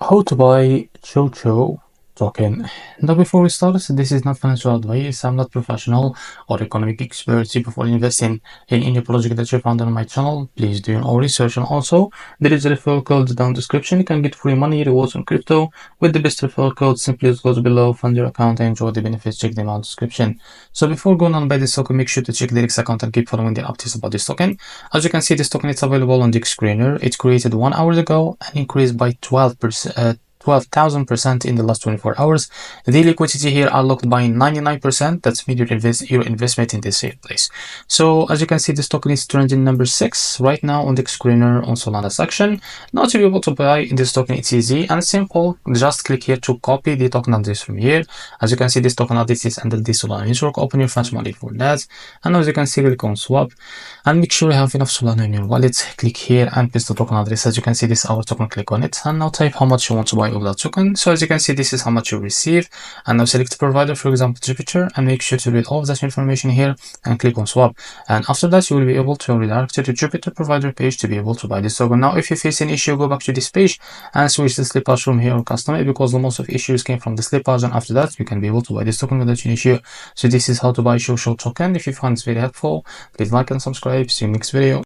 How to buy XOXO token. Now before we start, this is not financial advice. I'm not professional or economic expert. Before investing in any project that you found on my channel, please do your own research. And also, there is a referral code down description. You can get free money rewards on crypto with the best referral code. Simply go below, fund your account, and enjoy the benefits. Check them out in the description. So before going on buy this token, make sure to check the X account and keep following the updates about this token. As you can see, this token is available on the screener. It created 1 hour ago and increased by 12,000% in the last 24 hours. The liquidity here are locked by 99%. That's mean your investment in this safe place. So as you can see, this token is trending number 6 right now on the screener on Solana section. Now to be able to buy in this token, it's easy and simple. Just click here to copy the token address from here. As you can see, this token address is under the Solana network. Open your funds wallet for that. And as you can see, click on swap and make sure you have enough Solana in your wallet. Click here and paste the token address. As you can see, this is our token. Click on it and now type how much you want to buy of that token. So as you can see, this is how much you receive, and now select provider, for example Jupiter, and make sure to read all of that information here and click on swap. And after that, you will be able to redirect to the Jupiter provider page to be able to buy this token. Now if you face an issue, go back to this page and switch the slippage from here on custom, because the most of issues came from the slippage, and after that you can be able to buy this token without any issue. So this is how to buy XOXO token. If you find this very helpful, please like and subscribe. See you next video.